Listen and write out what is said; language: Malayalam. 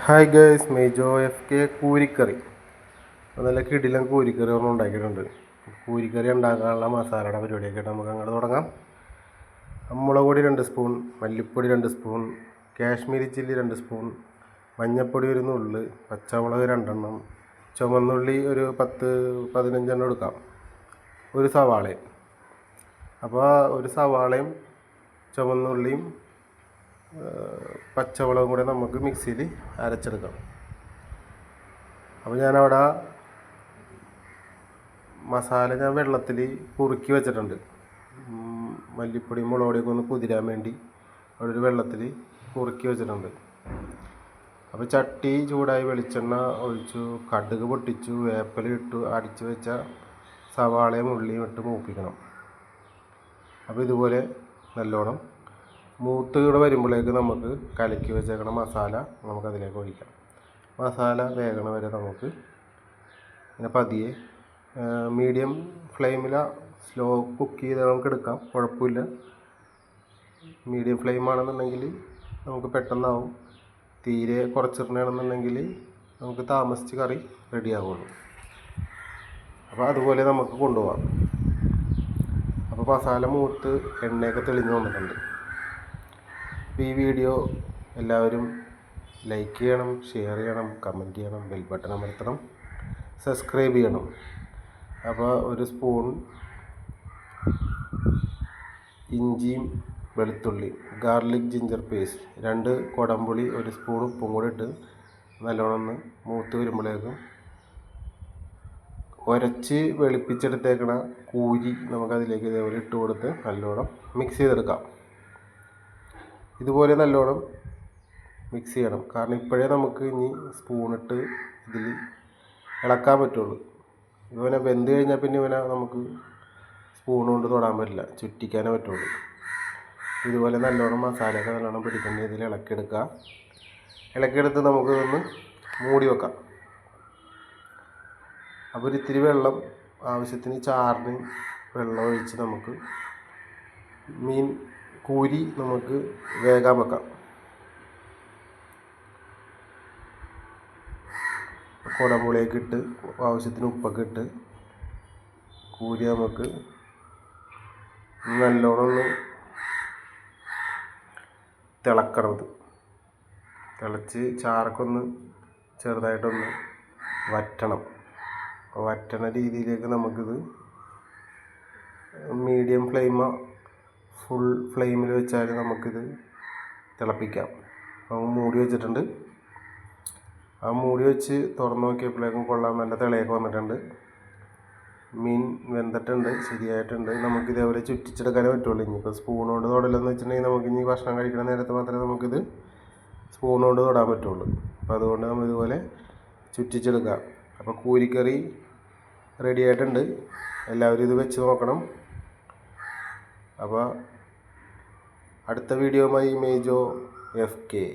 ഹായ് ഗൈസ്, മെയ്ജോ എഫ് കെ കൂരിക്കറി. നല്ല കിടിലൻ കൂരിക്കറി ഒരെണ്ണം ഉണ്ടാക്കിയിട്ടുണ്ട്. കൂരിക്കറി ഉണ്ടാക്കാനുള്ള മസാലയുടെ പരിപാടിയൊക്കെ ആയിട്ട് നമുക്ക് അങ്ങോട്ട് തുടങ്ങാം. മുളക് പൊടി 2 സ്പൂൺ, മല്ലിപ്പൊടി 2 സ്പൂൺ, കാശ്മീരി ചില്ലി 2 സ്പൂൺ, മഞ്ഞൾപ്പൊടി 1 നുള്ള്, പച്ചമുളക് 2 എണ്ണം, ചുവന്നുള്ളി ഒരു 10-15 എണ്ണം എടുക്കാം, ഒരു സവാളയും. അപ്പോൾ ഒരു സവാളയും ചുവന്നുള്ളിയും പച്ചമുളകും കൂടെ നമുക്ക് മിക്സിയിൽ അരച്ചെടുക്കാം. അപ്പോൾ ഞാനവിടെ മസാല വെള്ളത്തിൽ കുറുക്കി വെച്ചിട്ടുണ്ട്. മല്ലിപ്പൊടിയും മുളക് പൊടിയൊക്കെ ഒന്ന് കുതിരാൻ വേണ്ടി അവിടെ ഒരു വെള്ളത്തിൽ കുറുക്കി വെച്ചിട്ടുണ്ട്. അപ്പോൾ ചട്ടി ചൂടായി വെളിച്ചെണ്ണ ഒഴിച്ചു, കടുക് പൊട്ടിച്ചു, വേപ്പില ഇട്ടു, അടിച്ചു വെച്ച സവാളയും ഉള്ളിയും ഇട്ട് മൂപ്പിക്കണം. അപ്പോൾ ഇതുപോലെ നല്ലോണം മൂത്ത് കൂടെ വരുമ്പോഴേക്ക് നമുക്ക് കലക്കി വെച്ചേക്കണ മസാല നമുക്കതിലേക്ക് ഒഴിക്കാം. മസാല വേകണ വരെ നമുക്ക് ഇങ്ങനെ പതിയെ മീഡിയം ഫ്ലെയിമിൽ സ്ലോ കുക്ക് ചെയ്ത് നമുക്ക് എടുക്കാം, കുഴപ്പമില്ല. മീഡിയം ഫ്ലെയിമാണെന്നുണ്ടെങ്കിൽ നമുക്ക് പെട്ടെന്നാവും. തീരെ കുറച്ചിടണമെന്നുണ്ടെങ്കിൽ നമുക്ക് താമസിച്ച് കറി റെഡിയാവുള്ളൂ. അപ്പോൾ അതുപോലെ നമുക്ക് കൊണ്ടുപോകാം. അപ്പോൾ മസാല മൂത്ത് എണ്ണയൊക്കെ തെളിഞ്ഞ് വന്നിട്ടുണ്ട്. ഈ വീഡിയോ എല്ലാവരും ലൈക്ക് ചെയ്യണം, ഷെയർ ചെയ്യണം, കമൻറ്റ് ചെയ്യണം, ബെൽ ബട്ടൺ അമർത്തണം, സബ്സ്ക്രൈബ് ചെയ്യണം. അപ്പോൾ ഒരു സ്പൂൺ ഇഞ്ചിയും വെളുത്തുള്ളി, ഗാർലിക് ജിഞ്ചർ പേസ്റ്റ്, 2 കുടംപുളി, 1 സ്പൂൺ ഉപ്പും കൂടി ഇട്ട് നല്ലോണം ഒന്ന് മൂത്ത് വരുമ്പോഴേക്കും ഉരച്ച് വെളുപ്പിച്ചെടുത്തേക്കണ കൂരി നമുക്കതിലേക്ക് ഇതേപോലെ ഇട്ട് കൊടുത്ത് നല്ലോണം മിക്സ് ചെയ്തെടുക്കാം. ഇതുപോലെ നല്ലോണം മിക്സ് ചെയ്യണം, കാരണം ഇപ്പോഴേ നമുക്ക് ഇനി സ്പൂണിട്ട് ഇതിൽ ഇളക്കാൻ പറ്റുള്ളൂ. ഇവനെ വെന്ത് കഴിഞ്ഞാൽ പിന്നെ ഇവനെ നമുക്ക് സ്പൂൺ കൊണ്ട് തൊടാൻ പറ്റില്ല, ചുറ്റിക്കാനേ പറ്റുള്ളൂ. ഇതുപോലെ നല്ലോണം മസാലയൊക്കെ നല്ലോണം പിടിക്കേണ്ട ഇതിൽ ഇളക്കിയെടുക്കുക. ഇളക്കിയെടുത്ത് നമുക്ക് ഒന്ന് മൂടി വെക്കാം. അപ്പോൾ ഒരു ഇത്തിരി വെള്ളം ആവശ്യത്തിന് ചാറിന് വെള്ളം ഒഴിച്ച് നമുക്ക് മീൻ കൂരി നമുക്ക് വേകാൻ വെക്കാം. കുടംപുളിയൊക്കെ ഇട്ട് ആവശ്യത്തിന് ഉപ്പൊക്കെ ഇട്ട് കൂരി നമുക്ക് നല്ലോണം ഒന്ന് തിളക്കണത് തിളച്ച് ചാറൊക്കെ ഒന്ന് ചെറുതായിട്ടൊന്ന് വറ്റണം. വറ്റണ രീതിയിലേക്ക് നമുക്കിത് മീഡിയം ഫ്ലെയിമോ ഫുൾ ഫ്ലെയിമിൽ വെച്ചാൽ നമുക്കിത് തിളപ്പിക്കാം. അപ്പോൾ മൂടി വെച്ചിട്ടുണ്ട്. ആ മൂടി വെച്ച് തുറന്ന് നോക്കിയപ്പോഴേക്കും കൊള്ളാൻ നല്ല തിളയൊക്കെ വന്നിട്ടുണ്ട്. മീൻ വെന്തിട്ടുണ്ട്, ശരിയായിട്ടുണ്ട്. നമുക്കിതേപോലെ ചുറ്റിച്ചെടുക്കാനേ പറ്റുള്ളൂ. ഇനിയിപ്പോൾ സ്പൂൺ കൊണ്ട് തൊടലെന്ന് വെച്ചിട്ടുണ്ടെങ്കിൽ നമുക്കിനി ഭക്ഷണം കഴിക്കുന്ന നേരത്ത് മാത്രമേ നമുക്കിത് സ്പൂൺ കൊണ്ട് തൊടാൻ പറ്റുള്ളൂ. അപ്പോൾ അതുകൊണ്ട് നമ്മൾ ഇതുപോലെ ചുറ്റിച്ചെടുക്കാം. അപ്പോൾ കൂരിക്കറി റെഡി ആയിട്ടുണ്ട്. എല്ലാവരും ഇത് വെച്ച് നോക്കണം. അപ്പോൾ അടുത്ത വീഡിയോയുമായി മെയ്ജോ എഫ് കെ.